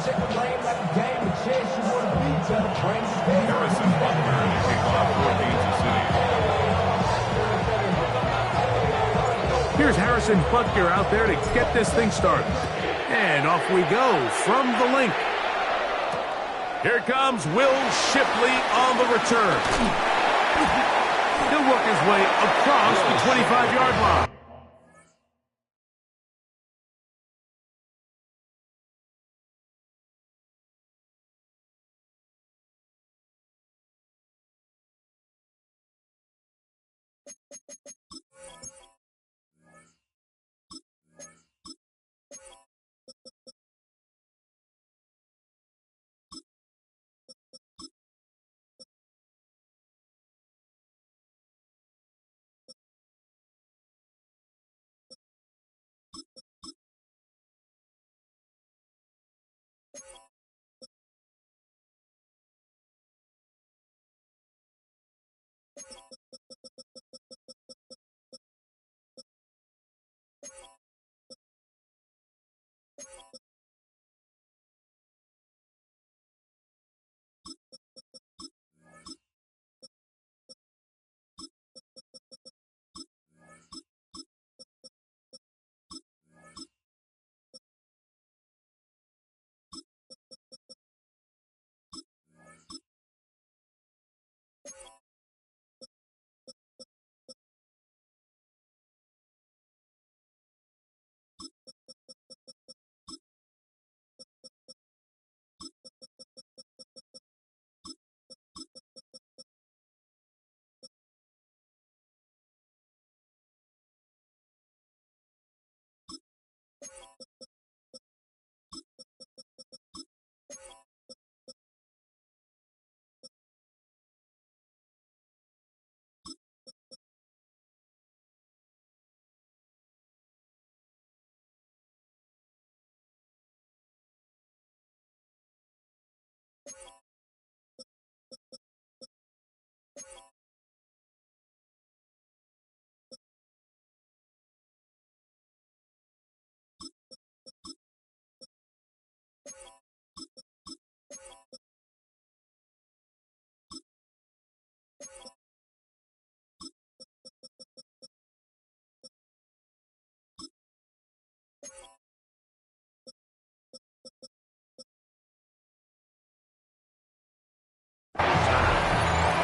Harrison Butker to kick off for Kansas City. Here's Harrison Butker out there to get this thing started. And off we go from the link. Here comes Will Shipley on the return. He'll work his way across the 25-yard line.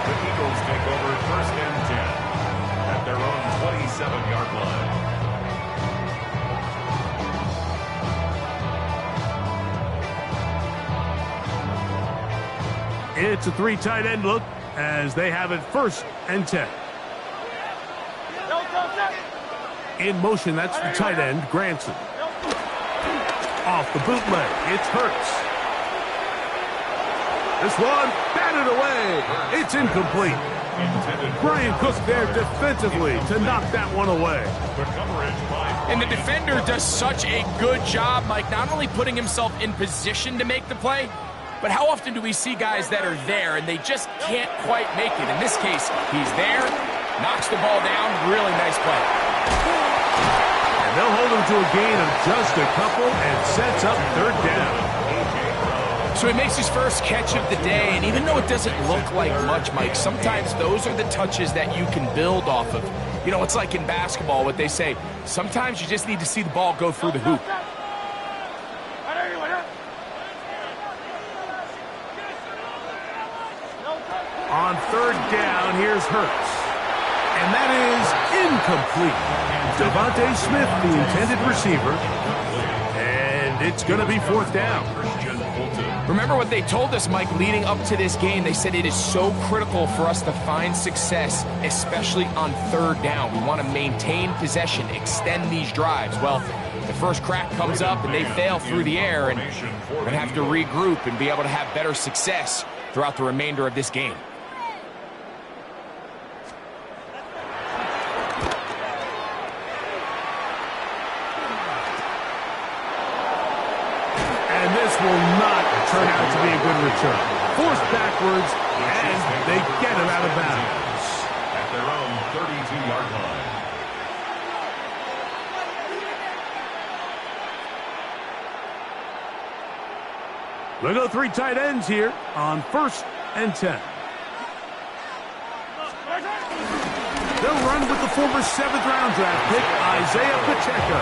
The Eagles take over 1st and 10 at their own 27-yard line. It's a 3 tight end look as they have it 1st and 10. In motion, that's the tight end, Granson. Off the bootleg, it's Hurts. This one, batted away. It's incomplete. Brian Cook there defensively to knock that one away. And the defender does such a good job, Mike, not only putting himself in position to make the play, but how often do we see guys that are there and they just can't quite make it? In this case, he's there, knocks the ball down, really nice play. And they'll hold him to a gain of just a couple and sets up 3rd down. So he makes his first catch of the day, and even though it doesn't look like much, Mike, sometimes those are the touches that you can build off of. You know, it's like in basketball, what they say, sometimes you just need to see the ball go through the hoop. On 3rd down, here's Hurts. And that is incomplete. Devontae Smith, the intended receiver. And it's going to be 4th down. Remember what they told us, Mike, leading up to this game. They said it is so critical for us to find success, especially on 3rd down. We want to maintain possession, extend these drives. Well, the first crack comes up and they fail through the air, and we're going to have to regroup and be able to have better success throughout the remainder of this game. Will not turn out to be a good return. Forced backwards, and they get him out of bounds. At their own 32-yard line. We'll go 3 tight ends here on 1st and 10. They'll run with the former 7th-round draft pick, Isaiah Pacheco.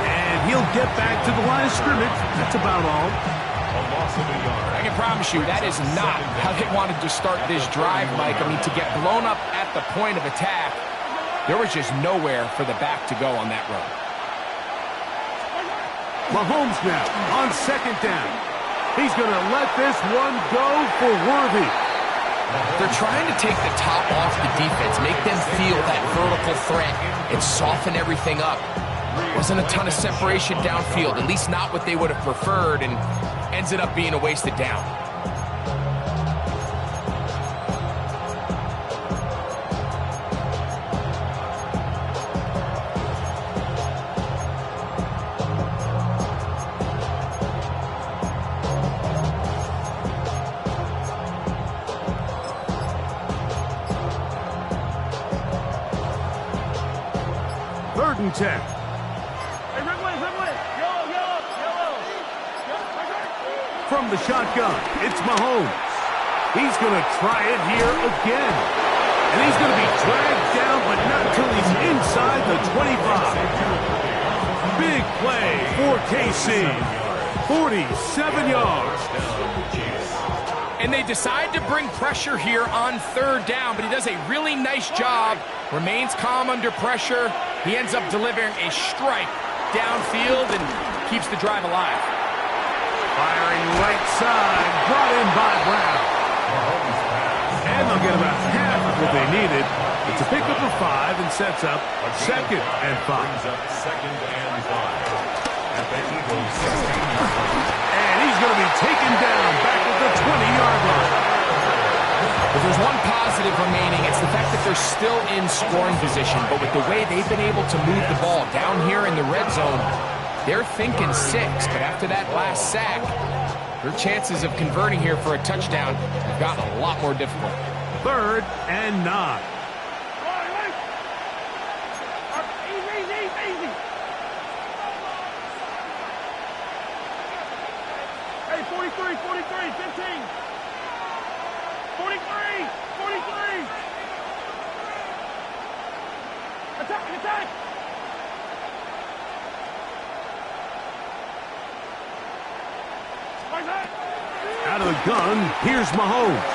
And he'll get back to the line of scrimmage. That's about all. A loss of a yard. I can promise you that is not how they wanted to start this drive, Mike. I mean, to get blown up at the point of attack, there was just nowhere for the back to go on that run. Mahomes now on 2nd down. He's going to let this one go for Worthy. They're trying to take the top off the defense, make them feel that vertical threat, and soften everything up. Wasn't a ton of separation downfield, at least not what they would have preferred, and ended up being a wasted down. Third and 10. From the shotgun, it's Mahomes. He's going to try it here again. And he's going to be dragged down, but not until he's inside the 25. Big play for KC. 47 yards. And they decide to bring pressure here on 3rd down, but he does a really nice job. Remains calm under pressure. He ends up delivering a strike downfield and keeps the drive alive. Firing right side, brought in by Brown. And they'll get about half of what they needed. It's a pickup of 5 and sets up 2nd and 5. Second and 5. At the Eagles' 16-yard line. And he's going to be taken down back at the 20-yard line. If there's one positive remaining, it's the fact that they're still in scoring position. But with the way they've been able to move the ball down here in the red zone, they're thinking 6. But after that last sack, their chances of converting here for a touchdown have gotten a lot more difficult. 3rd and 9. Hey, 43, 43, 15. 43, 43. Attack, attack. Out of the gun, here's Mahomes.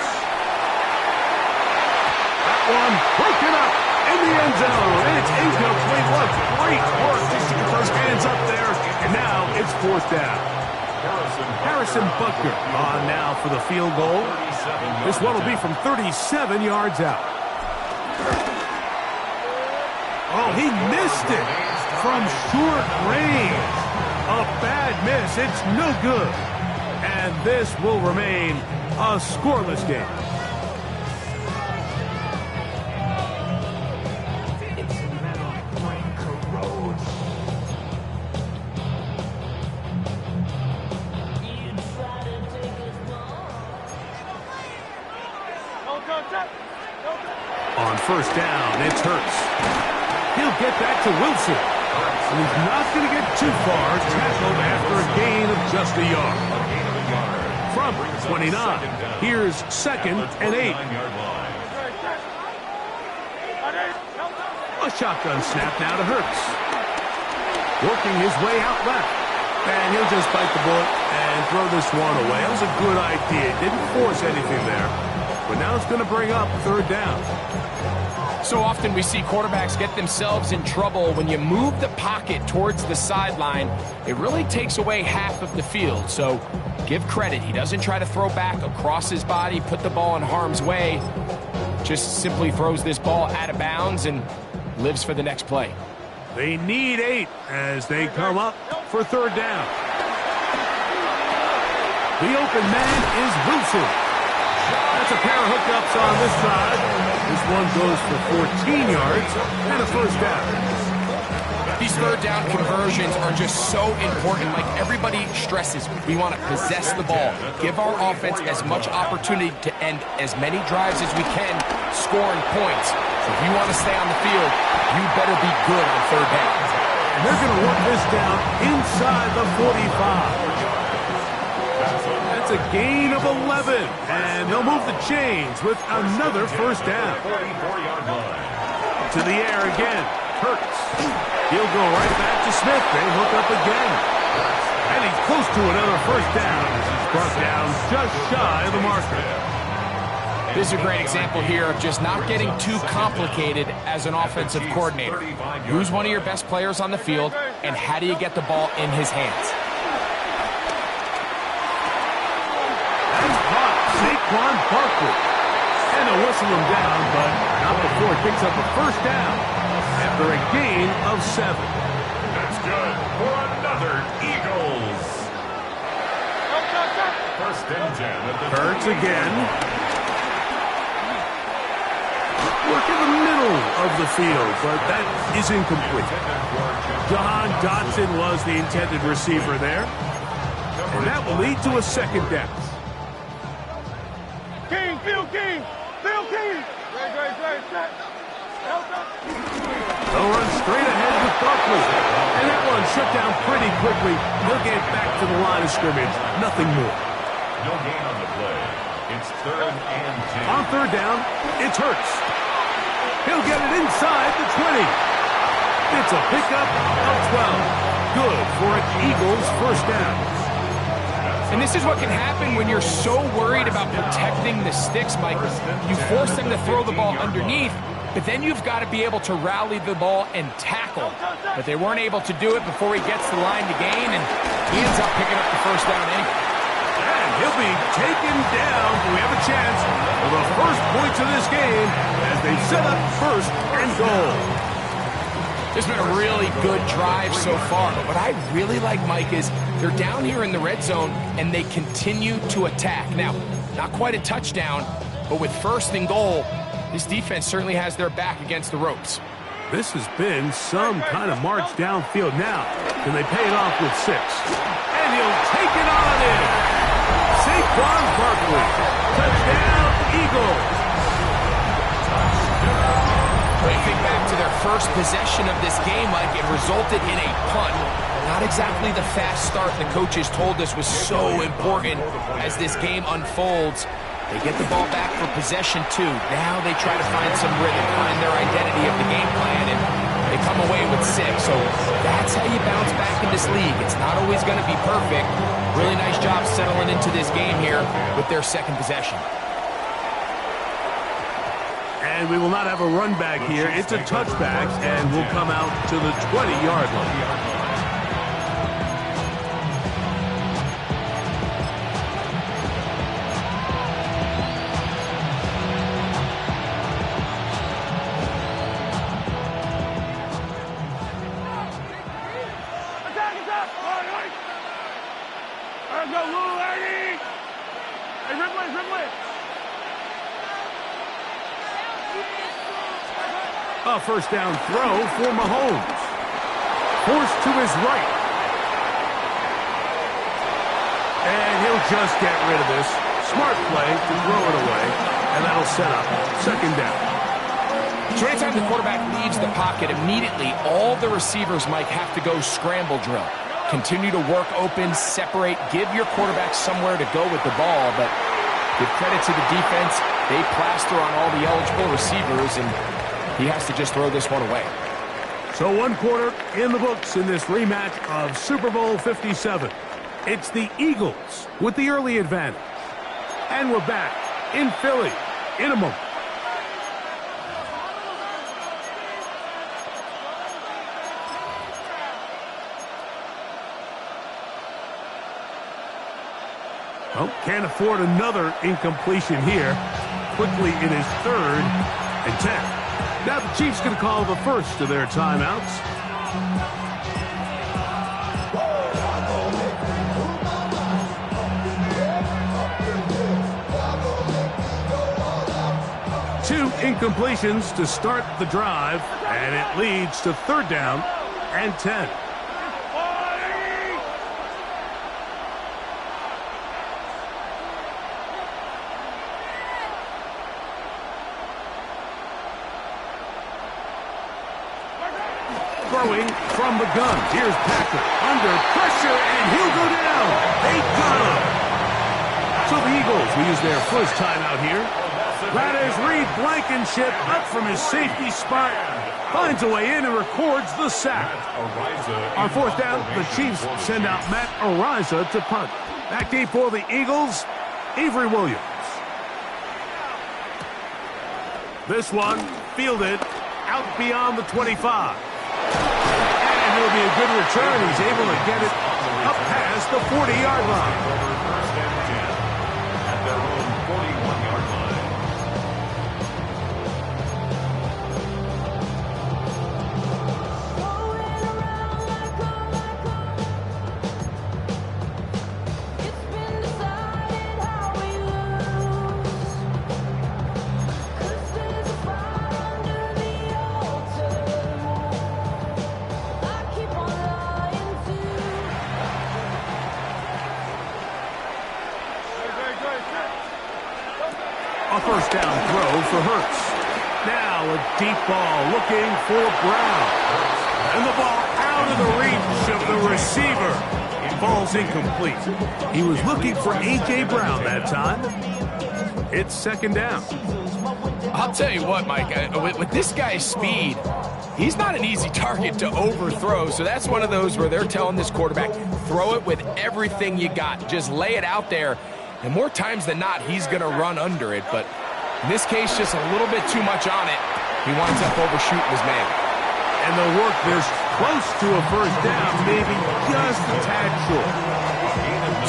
That one broken up in the end zone, and it's incomplete. What great work just to get those hands up there, and now it's 4th down. Harrison Butker on now for the field goal. This one will be from 37 yards out. Oh, he missed it from short range. A bad miss. It's no good. And this will remain a scoreless game. On 1st down, it's Hurts. He'll get back to Wilson. And he's not going to get too far, tackled after a gain of just a yard. From 29, here's 2nd and 8. A shotgun snap now to Hurts. Working his way out left. And he'll just bite the bullet and throw this one away. That was a good idea. Didn't force anything there. But now it's going to bring up 3rd down. So often we see quarterbacks get themselves in trouble when you move the pocket towards the sideline. It really takes away half of the field. So give credit. He doesn't try to throw back across his body, put the ball in harm's way. Just simply throws this ball out of bounds and lives for the next play. They need 8 as they come up for 3rd down. The open man is Wilson. That's a pair of hookups on this side. This one goes for 14 yards and a 1st down. These 3rd down conversions are just so important. Like everybody stresses, we want to possess the ball, give our offense as much opportunity to end as many drives as we can, scoring points. So if you want to stay on the field, you better be good on 3rd down. And they're going to work this down inside the 45. And That's a gain of 11. And they'll move the chains with another first down. 44-yard line. To the air again. Hurts. He'll go right back to Smith. They hook up again. And he's close to another first down as he's brought down just shy of the marker. This is a great example here of just not getting too complicated as an offensive coordinator. Who's one of your best players on the field, and how do you get the ball in his hands? That's caught. Saquon Barkley. And they'll whistle him down, but not before he picks up a first down after a gain of 7. That's good for another Eagles. First and 10 at the Hurts again. Work in the middle of the field, but that is incomplete. Jahan Dotson was the intended receiver there. And that will lead to a second down. King, Phil King. Phil King. Great. They'll run straight ahead with Barkley. And that one shut down pretty quickly. They'll get back to the line of scrimmage. Nothing more. No gain on the play. It's 3rd and 10. On third down, it's Hurts. He'll get it inside the 20. It's a pickup of 12. Good for an Eagles first down. And this is what can happen when you're so worried about protecting the sticks, Mike. You force them to throw the ball underneath, but then you've got to be able to rally the ball and tackle. But they weren't able to do it before he gets the line to gain, and he ends up picking up the first down anyway. And he'll be taken down. We have a chance for the first points of this game as they set up first and goal. It's been a really good drive so far, but what I really like, Mike, is they're down here in the red zone, and they continue to attack. Now, not quite a touchdown, but with first and goal, this defense certainly has their back against the ropes. This has been some kind of march downfield now. Can they pay it off with 6? And he'll take it on in. Saquon Barkley. Touchdown, Eagles. When you think back to their first possession of this game, Mike, it resulted in a punt. Not exactly the fast start the coaches told us was so important as this game unfolds. They get the ball back for possession 2. Now they try to find some rhythm, find their identity of the game plan, and they come away with 6. So that's how you bounce back in this league. It's not always going to be perfect. Really nice job settling into this game here with their second possession. And we will not have a run back here. It's a touchback, and we'll come out to the 20-yard line. Let's go, little lady. Hey, Ripley. A first down throw for Mahomes. Forced to his right. And he'll just get rid of this. Smart play to throw it away. And that'll set up second down. So anytime the quarterback leaves the pocket, immediately all the receivers, Mike, have to go scramble drill. Continue to work open, separate, give your quarterback somewhere to go with the ball, but give credit to the defense. They plaster on all the eligible receivers, and he has to just throw this one away. So 1 quarter in the books in this rematch of Super Bowl 57. It's the Eagles with the early advantage. And we're back in Philly in a moment. Well, can't afford another incompletion here. Quickly in his 3rd and 10. Now the Chiefs going to call the first of their timeouts. Two incompletions to start the drive, and it leads to 3rd down and 10. Throwing from the gun. Here's Packer under pressure, and he'll go down. They got him. Eagles will use their first timeout here. That is Reed Blankenship up from his safety spot. Finds a way in and records the sack. On fourth down, the Chiefs send out Matt Araiza to punt. Back deep for the Eagles, Avery Williams. This one fielded out beyond the 25. And it'll be a good return. He's able to get it up past the 40-yard line. First and 10 at their own 41-yard line. A first down throw for Hurts. Now a deep ball looking for Brown. And the ball out of the reach of the receiver. Ball's incomplete. He was looking for A.J. Brown that time. It's second down. I'll tell you what, Mike, with this guy's speed, he's not an easy target to overthrow. So that's one of those where they're telling this quarterback, throw it with everything you got. Just lay it out there. And more times than not, he's going to run under it. But in this case, just a little bit too much on it. He winds up overshooting his man. And they'll work this close to a first down, maybe just a tad short.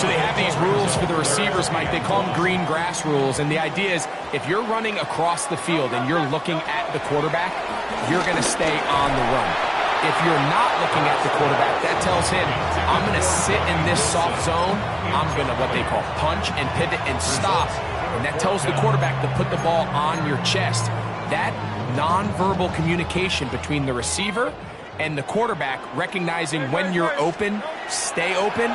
So they have these rules for the receivers, Mike. They call them green grass rules. And the idea is if you're running across the field and you're looking at the quarterback, you're going to stay on the run. If you're not looking at the quarterback, that tells him, I'm going to sit in this soft zone. I'm going to what they call punch and pivot and stop. And that tells the quarterback to put the ball on your chest. That nonverbal communication between the receiver and the quarterback, recognizing when you're open, stay open,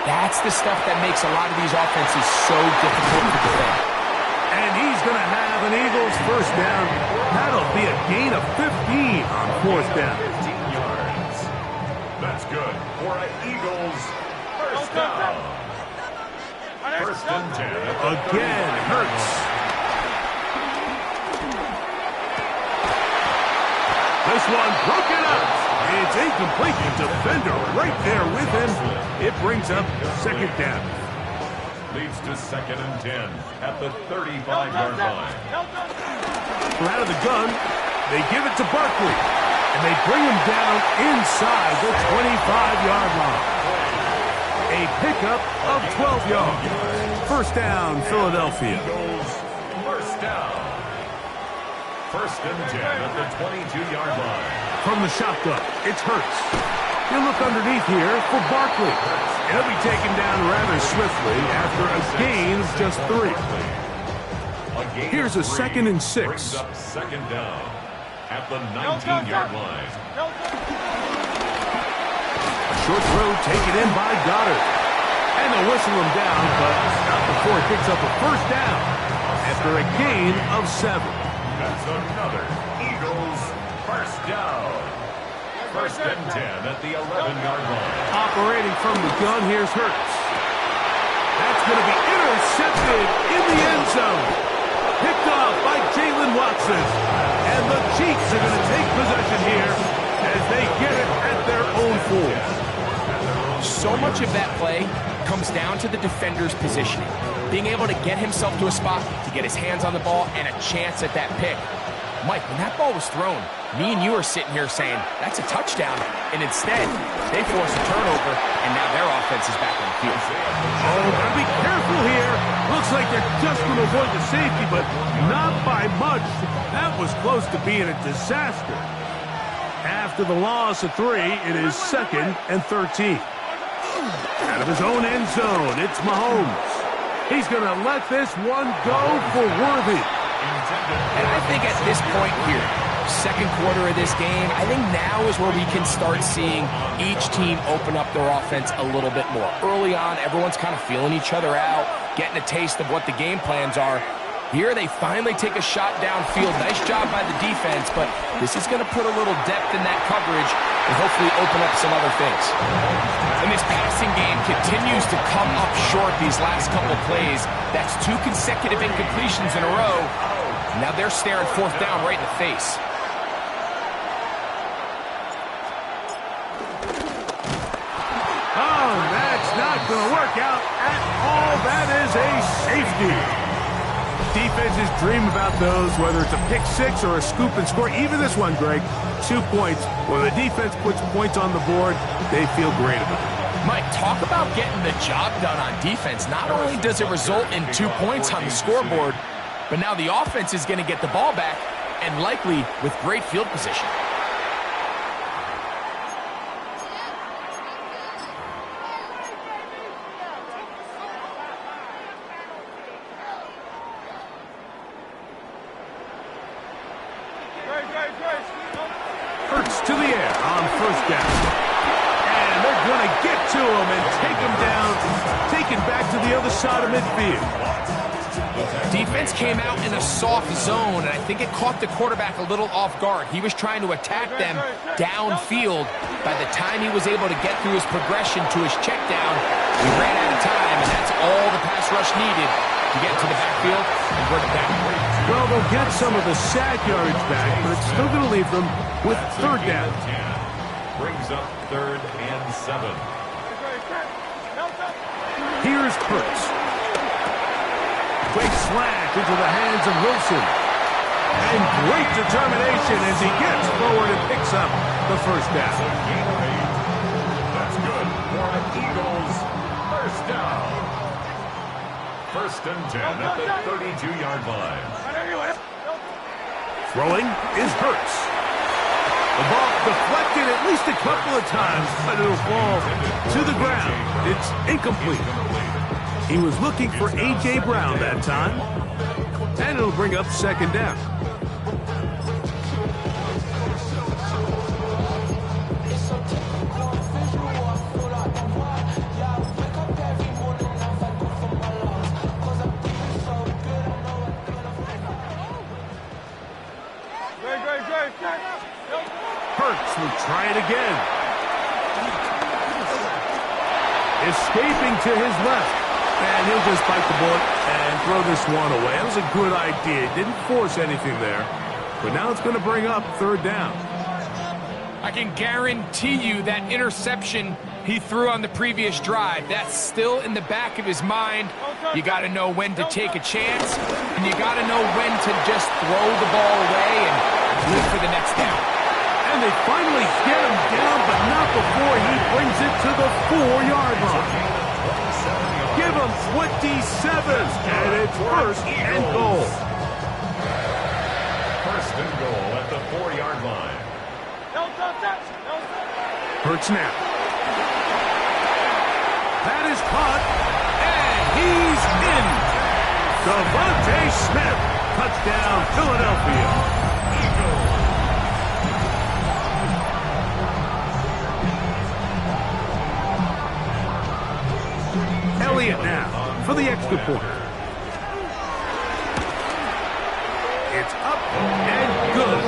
that's the stuff that makes a lot of these offenses so difficult to defend. And he's going to have an Eagles first down. That'll be a gain of 15 on fourth down. 15 yards. That's good for an Eagles first down. First and 10. Again, Hurts. This one broken up. It's incomplete. The defender right there with him. It brings up second down. Leads to second and 10 at the 35-yard line. We're out of the gun. They give it to Barkley. And they bring him down inside the 25-yard line. A pickup of 12 yards. First down, Philadelphia. Eagles first down. First and 10 at the 22-yard line. From the shotgun, it's Hurts. He'll look underneath here for Barkley. He'll be taken down rather swiftly after a gain of just 3. Here's a second and 6. Brings up second down at the 19-yard line. A short throw taken in by Goddard. And they'll whistle him down, but not before he picks up a first down after a gain of 7. That's another Eagles first down. First and 10 at the 11-yard line. Operating from the gun, here's Hurts. That's going to be intercepted in the end zone. Picked off by Jalen Watson. And the Chiefs are going to take possession here as they get it at their own 4. So much of that play comes down to the defender's positioning. Being able to get himself to a spot, to get his hands on the ball, and a chance at that pick. Mike, when that ball was thrown, me and you are sitting here saying, that's a touchdown. And instead, they force a turnover, and now their offense is back on the field. Oh, gotta be careful here. Looks like they're just going to avoid the safety, but not by much. That was close to being a disaster. After the loss of 3, it is second and 13. Out of his own end zone, it's Mahomes. He's going to let this one go for Worthy. And I think at this point here, second quarter of this game, I think now is where we can start seeing each team open up their offense a little bit more. Early on, everyone's kind of feeling each other out, getting a taste of what the game plans are. Here they finally take a shot downfield. Nice job by the defense, but this is going to put a little depth in that coverage. and hopefully open up some other things. And this passing game continues to come up short these last couple plays. That's 2 consecutive incompletions in a row. Now they're staring 4th down right in the face. Oh, that's not going to work out at all. That is a safety. Defenses dream about those, whether it's a pick 6 or a scoop and score. Even this one, Greg, 2 points. When the defense puts points on the board, they feel great about it. Mike, talk about getting the job done on defense. Not only does it result in 2 points on the scoreboard, but now the offense is going to get the ball back, and likely with great field position. Hurts to the air on 1st down. And they're going to get to him and take him down, take it back to the other side of midfield. Defense came out in a soft zone, and I think it caught the quarterback a little off guard. He was trying to attack them downfield. By the time he was able to get through his progression to his check down, he ran out of time, and that's all the pass rush needed to get to the backfield and bring it down. Well, they'll get some of the sack yardage back, but it's still going to leave them with 3rd down. Brings up 3rd and 7. Here's Hurts. Quick slash into the hands of Wilson. And great determination as he gets forward and picks up the 1st down. That's good for the Eagles. 1st down. 1st and 10 at the 32-yard line. Throwing is Hurts. The ball deflected at least a couple of times, but it'll fall to the ground. It's incomplete. He was looking for A.J. Brown that time, and it'll bring up 2nd down. Hurts will try it again. Escaping to his left. And he'll just bite the bullet and throw this one away. That was a good idea. Didn't force anything there. But now it's going to bring up 3rd down. I can guarantee you that interception he threw on the previous drive, that's still in the back of his mind. You got to know when to take a chance, and you got to know when to just throw the ball away and live for the next down. And they finally get him down, but not before he brings it to the 4-yard line. Give him 27, and it's 1st and goal. 1st and goal at the 4-yard line. Hurts now. That is caught, and he's in. Devontae Smith, touchdown, Philadelphia. Elliott now for the extra point. It's up and good.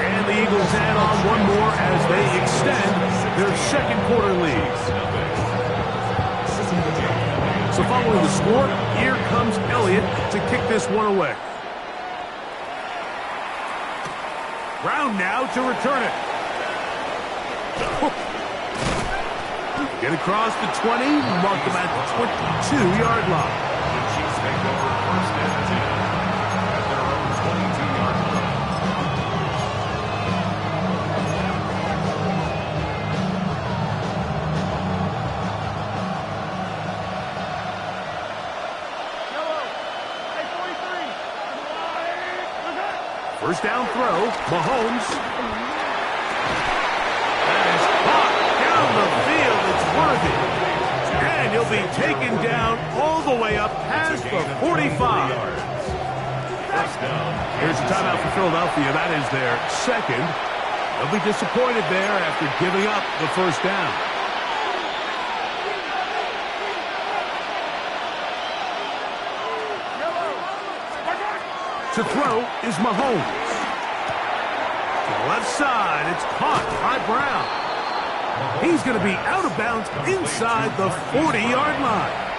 And the Eagles add on one more as they extend their 2nd quarter lead. So following the score, here comes Elliott to kick this one away. Brown now to return it. Get across the 20, mark them at the 22-yard line. The Chiefs make over 1st and 10 at their own 22-yard line. First down throw, Mahomes. That is caught down the field. It's worthy. And he'll be taken down all the way up past the 45. Here's a timeout for Philadelphia. That is their 2nd. They'll be disappointed there after giving up the 1st down. To throw is Mahomes. To the left side, it's caught by Brown. He's going to be out of bounds inside the 40-yard line.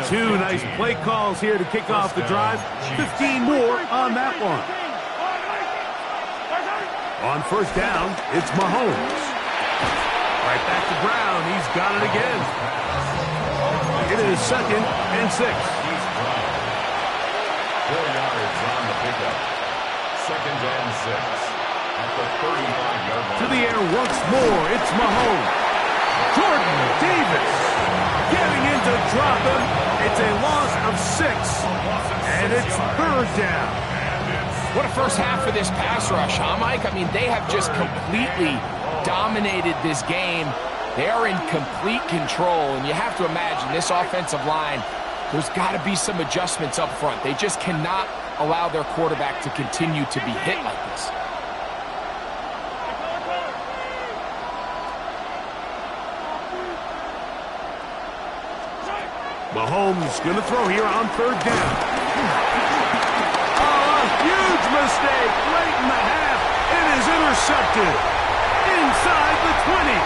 2 nice play calls here to kick off the drive. 15 more on that one. On first down, it's Mahomes. Right back to Brown. He's got it again. It is 2nd and 6. 4 yards on the pickup. 2nd and 6 at the 35-yard line. To the air once more, it's Mahomes. Jordan Davis getting in to drop him. It's a loss of 6, and it's 3rd down. What a first half for this pass rush, huh, Mike? I mean, they have just completely dominated this game. They are in complete control, and you have to imagine this offensive line, there's got to be some adjustments up front. They just cannot allow their quarterback to continue to be hit like this. Mahomes going to throw here on 3rd down. Oh, a huge mistake late in the half. It is intercepted inside the 20.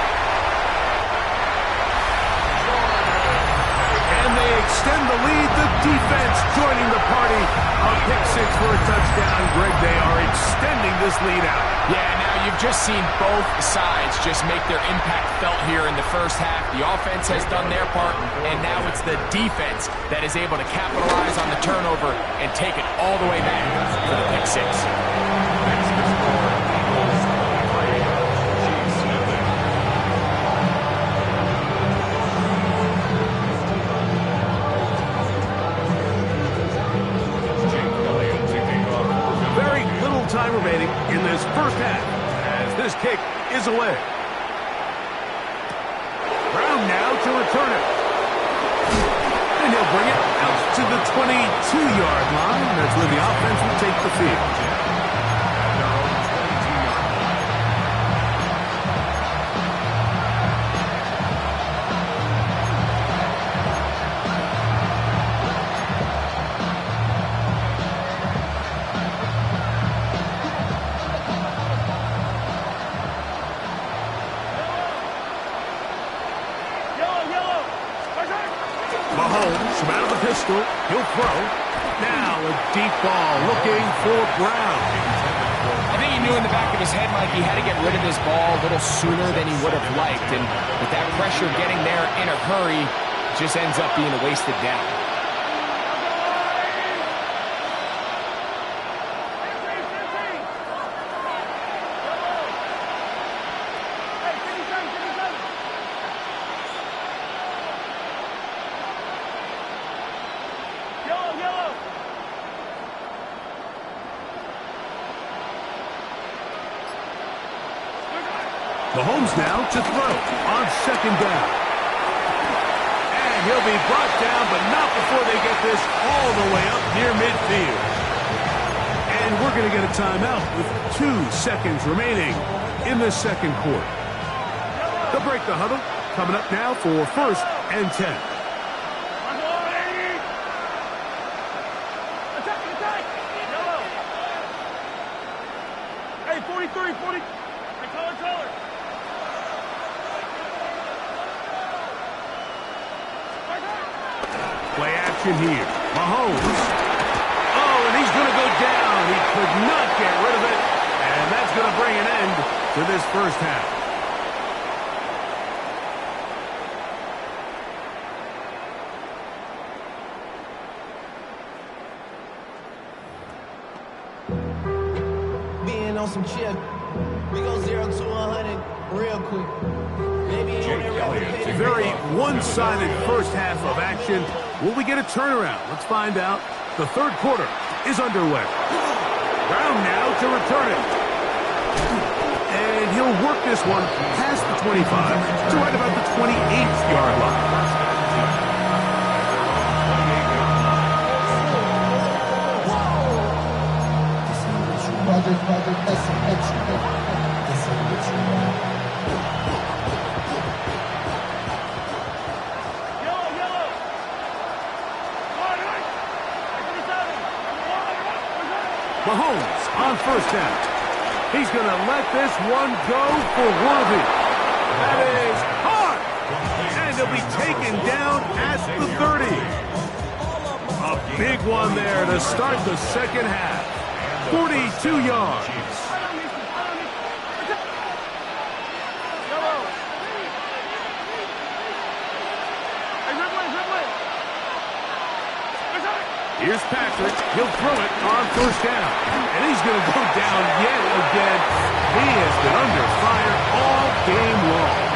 And they extend the lead. The defense joining the party. A pick 6 for a touchdown. Greg, they are extending this lead out. Yeah, now you've just seen both sides just make their impact felt here in the first half. The offense has done their part, and now it's the defense that is able to capitalize on the turnover and take it all the way back for the pick 6. Time remaining in this first half as this kick is away. Brown now to return it. And he'll bring it out to the 22-yard line. That's where the offense will take the field. Mahomes from out of the pistol. He'll throw. Now a deep ball looking for Brown. I think he knew in the back of his head, Mike, he had to get rid of this ball a little sooner than he would have liked. And with that pressure getting there in a hurry, it just ends up being a wasted down. Mahomes now to throw on 2nd down. And he'll be brought down, but not before they get this all the way up near midfield. And we're going to get a timeout with 2 seconds remaining in the 2nd quarter. They'll break the huddle. Coming up now for 1st and 10. Hey, 43, 40. Color. Play action here. Mahomes. Oh, and he's going to go down. He could not get rid of it. And that's going to bring an end to this first half. Being on some chip. We go 0 to 100 real quick. Very one-sided first half of action. Will we get a turnaround? Let's find out. The 3rd quarter is underway. Brown now to return it. And he'll work this one past the 25 to right about the 28th-yard line. Mahomes on 1st down. He's going to let this one go for Worthy. That is hard. And he'll be taken down at the 30. A big one there to start the second half. 42 yards. Here's Patrick. He'll throw it on first down. And he's going to go down yet again. He has been under fire all game long.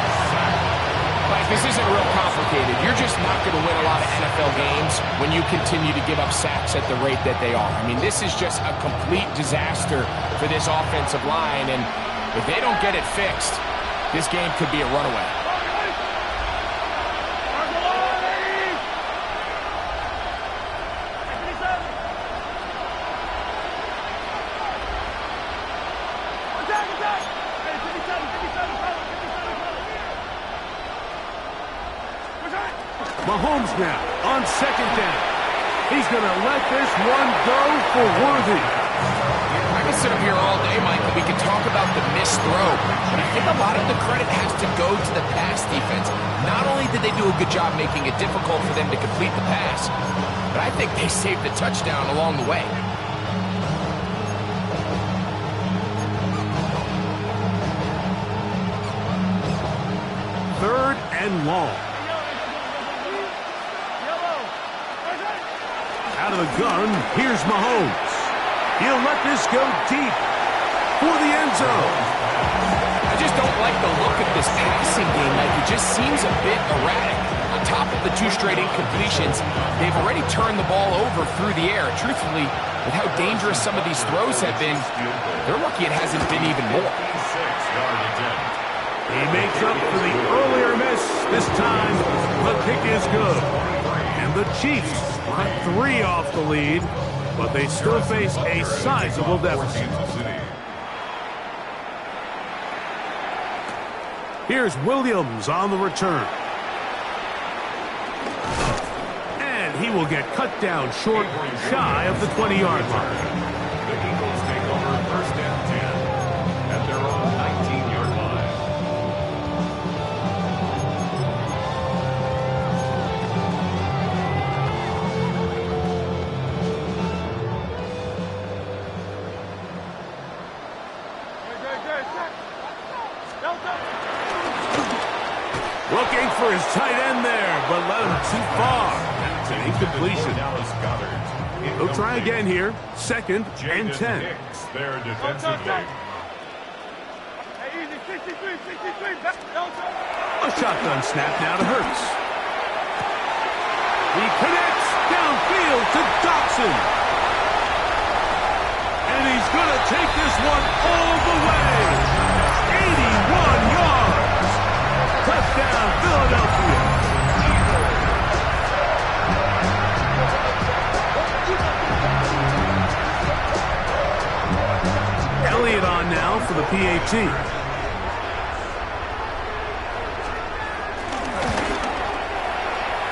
Like, this isn't real complicated. You're just not going to win a lot of NFL games when you continue to give up sacks at the rate that they are. I mean, this is just a complete disaster for this offensive line. And if they don't get it fixed, this game could be a runaway. Mahomes now on second down. He's going to let this one go for Worthy. I can sit up here all day, Mike, and we can talk about the missed throw, but I think a lot of the credit has to go to the pass defense. Not only did they do a good job making it difficult for them to complete the pass, but I think they saved the touchdown along the way. Third and long. Out of the gun, here's Mahomes. He'll let this go deep for the end zone. I just don't like the look of this passing game. Like, it just seems a bit erratic. On top of the 2 straight incompletions, they've already turned the ball over through the air. Truthfully, with how dangerous some of these throws have been, they're lucky it hasn't been even more. He makes up for the earlier miss. This time, the kick is good. And the Chiefs are 3 off the lead, but they still face a sizable deficit. Here's Williams on the return. And he will get cut down short, shy of the 20-yard line. The Eagles take over first and 10 at their own 19-yard line. Looking for his tight end there, but led him too far. That's an incompletion. He'll try again here. Second and 10. Their defensive game. A shotgun snap now to Hurts. He connects downfield to Dotson. And he's going to take this one all the way. 81 yards. Touchdown, Philadelphia. Elliott on now for the PAT.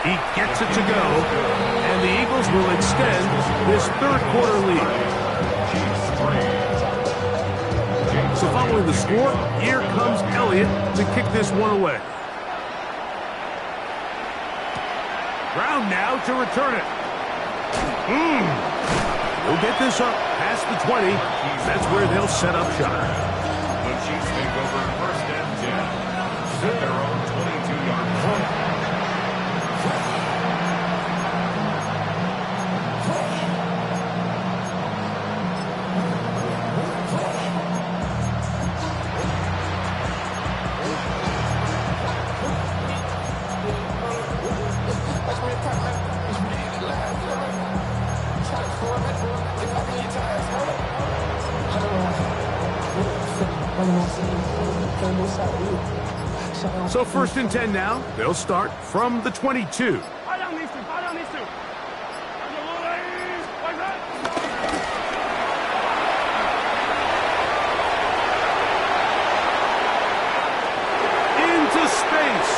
He gets it to go, and the Eagles will extend this third-quarter lead. So following the score, here comes Elliott to kick this one away. Brown now to return it. We'll get this up past the 20. That's where they'll set up shop. The Chiefs take over first and 10 at their own 22-yard line. So first and 10 now. They'll start from the 22. Into space.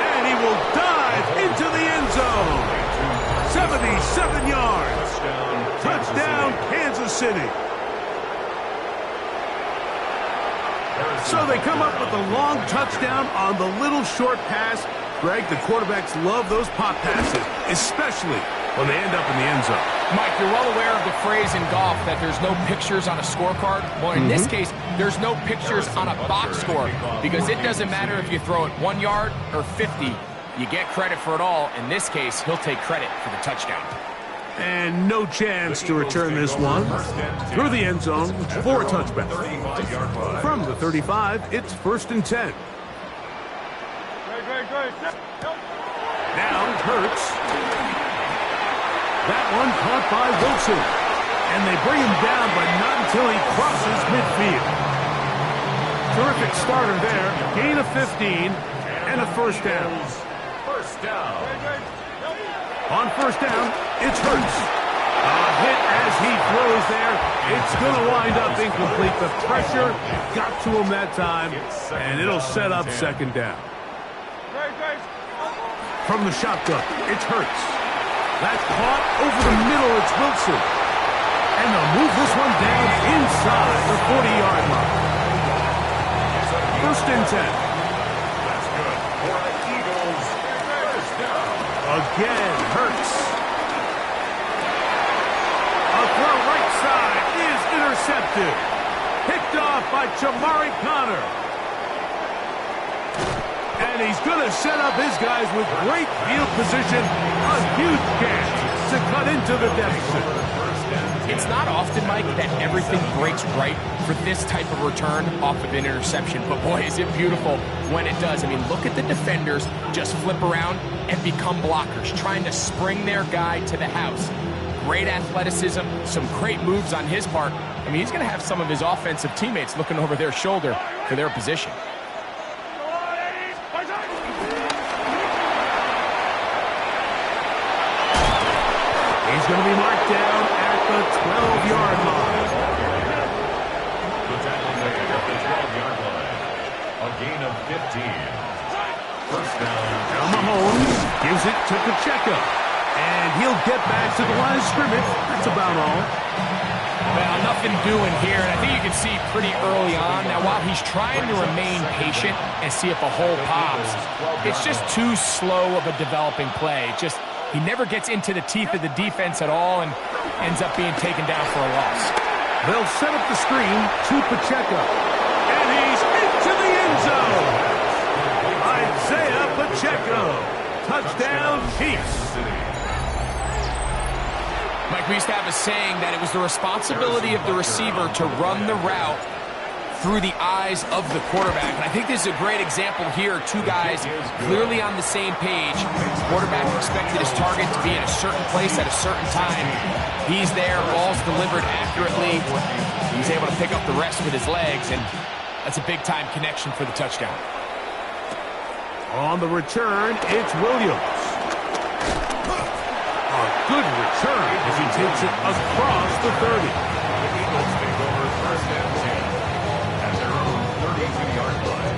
And he will dive into the end zone. 77 yards. Touchdown, Kansas City. So they come up with a long touchdown on the little short pass. Greg, the quarterbacks love those pop passes, especially when they end up in the end zone. Mike, you're well aware of the phrase in golf that there's no pictures on a scorecard. Well, in this case, there's no pictures on a box score because it doesn't matter if you throw it 1 yard or 50. You get credit for it all. In this case, he'll take credit for the touchdown. And no chance to return this one through the end zone for a touchback. From the 35, it's 1st and 10. Now Hurts. That one caught by Wilson. And they bring him down, but not until he crosses midfield. Terrific starter there. Gain of 15 and a first down. First down. On first down, it's Hurts. A hit as he throws there. It's going to wind up incomplete. The pressure got to him that time, and it'll set up second down. From the shotgun, it's Hurts. That's caught over the middle. It's Wilson. And they'll move this one down inside the 40-yard line. 1st and 10. That's good for an Eagles first down. Again, Hurts. A throw right side is intercepted. Picked off by Chamari Connor. And he's going to set up his guys with great field position. A huge chance to cut into the deficit. It's not often, Mike, that everything breaks right for this type of return off of an interception. But boy, is it beautiful when it does. I mean, look at the defenders just flip around and become blockers, trying to spring their guy to the house. Great athleticism, some great moves on his part. I mean, he's going to have some of his offensive teammates looking over their shoulder for their position. He's going to be marked down at the 12-yard line. The tackle made at the 12-yard line. A gain of 15. First down. Now Mahomes gives it to Pacheco. And he'll get back to the line of scrimmage. That's about all. Well, nothing doing here, and I think you can see pretty early on. Now, while he's trying to remain patient and see if a hole pops, it's just too slow of a developing play. He never gets into the teeth of the defense at all and ends up being taken down for a loss. They'll set up the screen to Pacheco. And he's into the end zone. Isaiah Pacheco. Touchdown, Chiefs. Mike, we used to have a saying that it was the responsibility of the receiver to run the route through the eyes of the quarterback. And I think this is a great example here. Two guys clearly on the same page. The quarterback expected his target to be in a certain place at a certain time. He's there, ball's delivered accurately. He's able to pick up the rest with his legs, and that's a big-time connection for the touchdown. On the return, it's Williams. A good return as he takes it across the 30. The Eagles take over first and 10 at their own 32-yard line.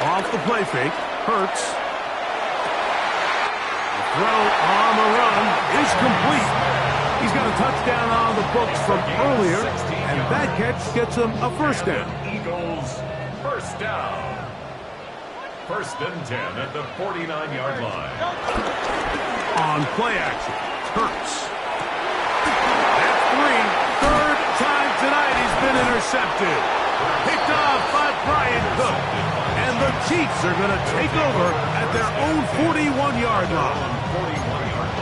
Off the play fake, Hurts. The throw on the run is complete. He's got a touchdown on the books from earlier, and that catch gets him a first down. Eagles first down. First and 10 at the 49-yard line. On play action, Hurts. That's three. Third time tonight he's been intercepted. Picked off by Brian Cook. And the Chiefs are going to take over at their own 41-yard line.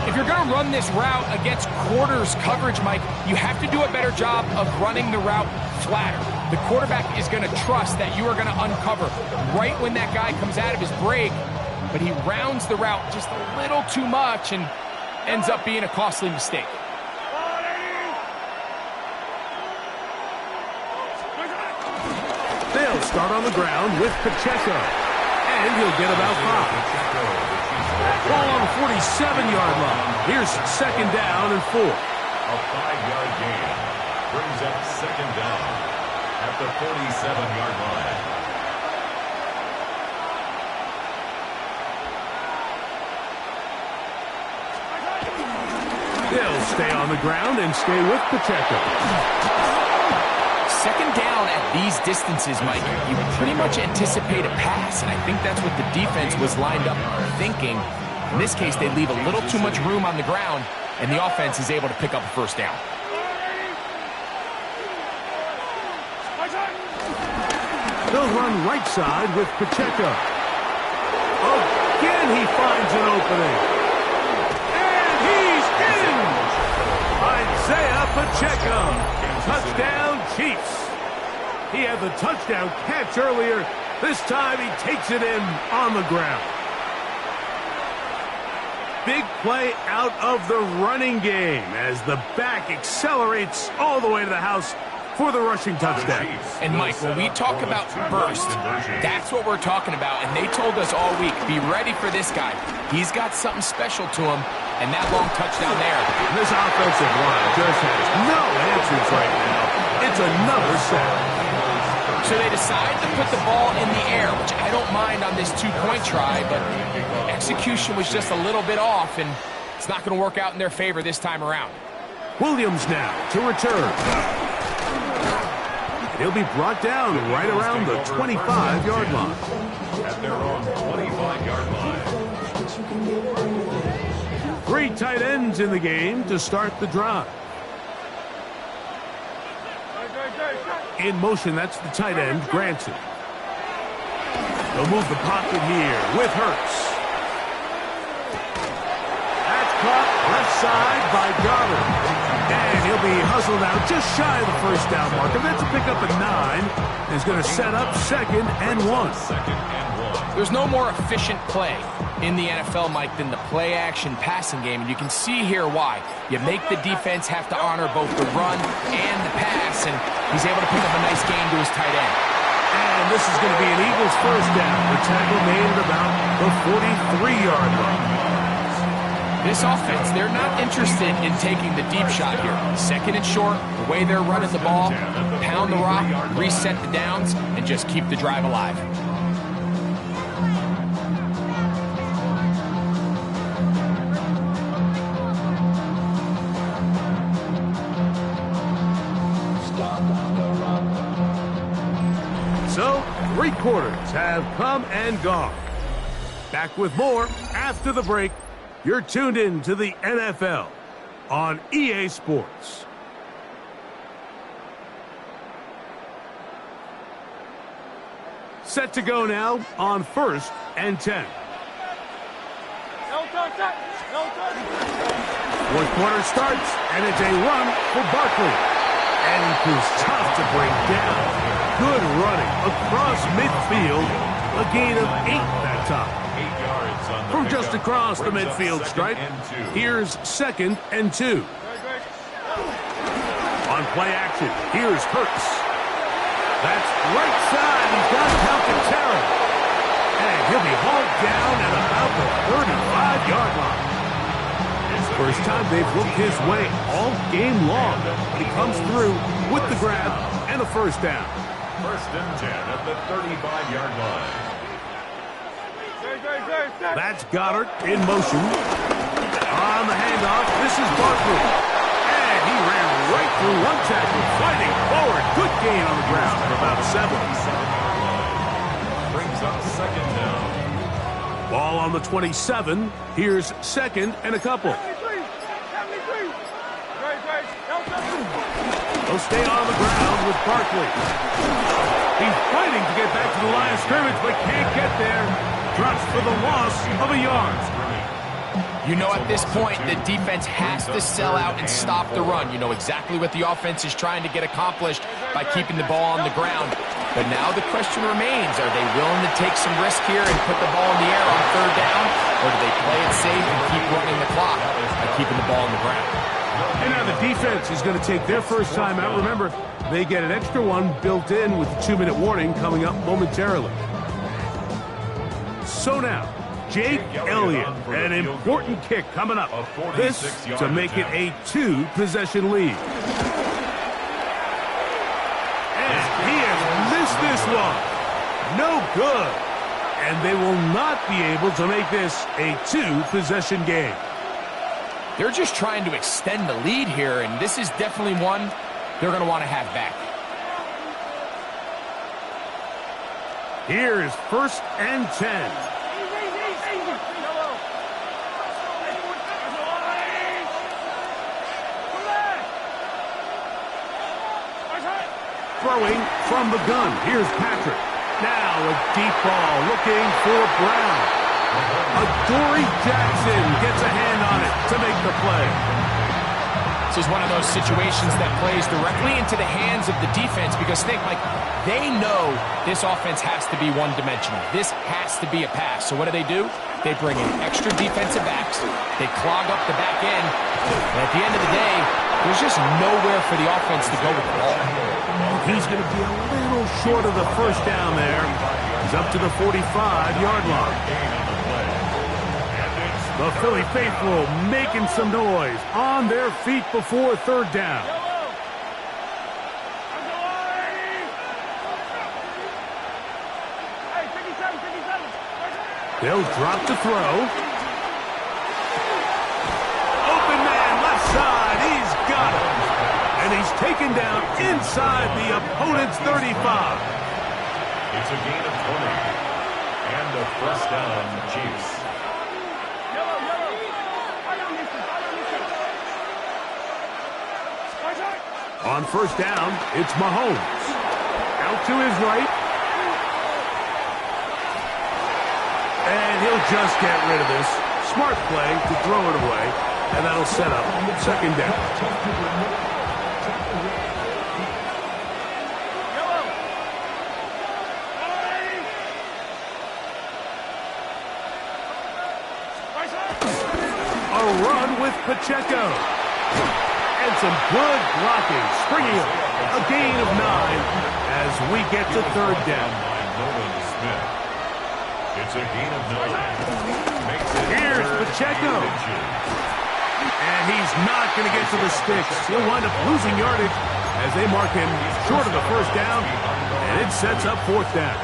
If you're going to run this route against quarters coverage, Mike, you have to do a better job of running the route flatter. The quarterback is going to trust that you are going to uncover right when that guy comes out of his break, but he rounds the route just a little too much and ends up being a costly mistake. They'll start on the ground with Pacheco, and he'll get about 5. Ball on the 47-yard line. Here's second down and 4. A 5-yard gain brings up second down at the 47-yard line. They'll stay on the ground and stay with Pacheco. Second down at these distances, Mike, you pretty much anticipate a pass, and I think that's what the defense was lined up thinking. In this case, they leave a little too much room on the ground, and the offense is able to pick up a first down. They'll run right side with Pacheco. Again, he finds an opening. And he's in! Isaiah Pacheco. Touchdown, Chiefs. He had the touchdown catch earlier. This time he takes it in on the ground. Big play out of the running game as the back accelerates all the way to the house for the rushing touchdown. And Mike, when we talk about burst, that's what we're talking about. And they told us all week, be ready for this guy. He's got something special to him, and that long touchdown there. This offensive line just has no answers right now. It's another sack. So they decide to put the ball in the air, which I don't mind on this two-point try, but execution was just a little bit off, and it's not going to work out in their favor this time around. Williams now to return. He'll be brought down right around the 25-yard line. At their own 25-yard line. 3 tight ends in the game to start the drive. In motion, that's the tight end, Granson. They'll move the pocket here with Hurts. That's caught left side by Goddard. And he'll be hustled out just shy of the first down marker. That's a pickup at 9. He's going to set up 2nd and 1. There's no more efficient play in the NFL, Mike, than the play-action passing game. And you can see here why. You make the defense have to honor both the run and the pass, and he's able to pick up a nice gain to his tight end. And this is going to be an Eagles first down. The tackle made at about the 43-yard line. This offense, they're not interested in taking the deep shot here. 2nd and short, the way they're running the ball, pound the rock, reset the downs, and just keep the drive alive. So, 3 quarters have come and gone. Back with more after the break. You're tuned in to the NFL on EA Sports. Set to go now on 1st and 10. Fourth quarter starts, and it's a run for Barkley. And he's tough to bring down. Good running across midfield. A gain of 8 that time. From just across the midfield stripe, here's 2nd and 2. On play action, here's Hurts. That's right side. He's got Calcaterra. And he'll be hauled down at about the 35-yard line. First time they've looked his way all game long. He comes through with the grab and a first down. 1st and 10 at the 35-yard line. That's Goddard in motion. On the handoff, this is Barkley. And he ran right through one tackle, fighting forward. Good gain on the ground for about 7. Brings up 2nd down. Ball on the 27. Here's 2nd and a couple. They'll stay on the ground with Barkley. He's fighting to get back to the line of scrimmage, but can't get there. Drops for the loss of a yard. You know, at this point, the defense has to sell out and stop the run. You know exactly what the offense is trying to get accomplished by keeping the ball on the ground. But now the question remains, are they willing to take some risk here and put the ball in the air on 3rd down? Or do they play it safe and keep running the clock by keeping the ball on the ground? And now the defense is going to take their first time out. Remember, they get an extra one built in with the 2-minute warning coming up momentarily. So now, Jake Elliott, an important kick coming up. This to make it a 2-possession lead. And he has missed this one. No good. And they will not be able to make this a 2-possession game. They're just trying to extend the lead here, and this is definitely one they're going to want to have back. Here's 1st and 10. Throwing from the gun. Here's Patrick. Now a deep ball looking for Brown. Adoree Jackson gets a hand on it to make the play. This is one of those situations that plays directly into the hands of the defense because think, like, they know this offense has to be one-dimensional. This has to be a pass. So what do? They bring in extra defensive backs. They clog up the back end. And at the end of the day, there's just nowhere for the offense to go with the ball. He's going to be a little short of the first down there. He's up to the 45-yard line. The Philly faithful making some noise on their feet before 3rd down. They'll drop to throw. Open man, left side. He's got it. And he's taken down inside the opponent's 35. It's a gain of 20. And a 1st down, Chiefs. On 1st down, it's Mahomes. Out to his right. And he'll just get rid of this. Smart play to throw it away. And that'll set up 2nd down. A run with Pacheco. And some good blocking. Springing up. A gain of 9 as we get to 3rd down. It's a gain of 9. Makes it Here's Pacheco. And he's not going to get to the sticks. He'll wind up losing yardage as they mark him short of the 1st down. And it sets up 4th down.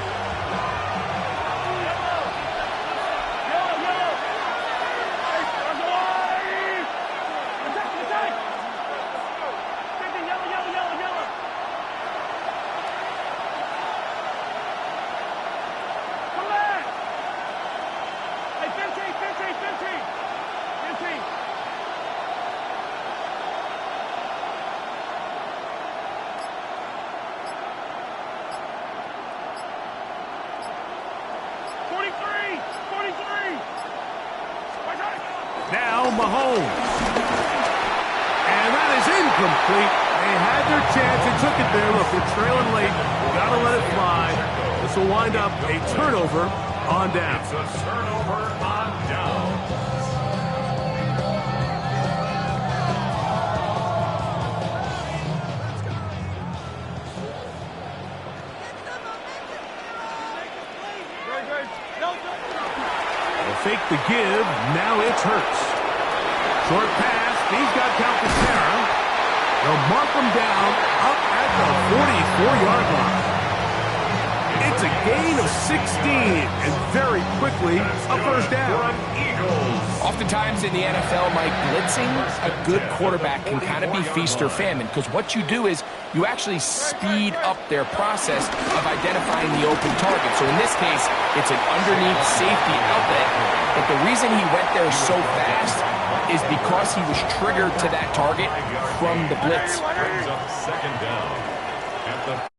Now Mahomes. And that is incomplete. They had their chance. They took it there. Look, they're trailing late. Got to let it fly. This will wind up a turnover on down. It's a turnover on down. They'll fake the give. Now it's Hurts. Short pass. He's got Calcaterra. They'll mark him down up at the 44-yard line. It's a gain of 16, and very quickly a 1st down. Oftentimes in the NFL, Mike, blitzing a good quarterback can kind of be feast or famine because what you do is you actually speed up their process of identifying the open target. So in this case, it's an underneath safety outlet, but the reason he went there so fast is because he was triggered to that target from the blitz. Brings up 2nd down at the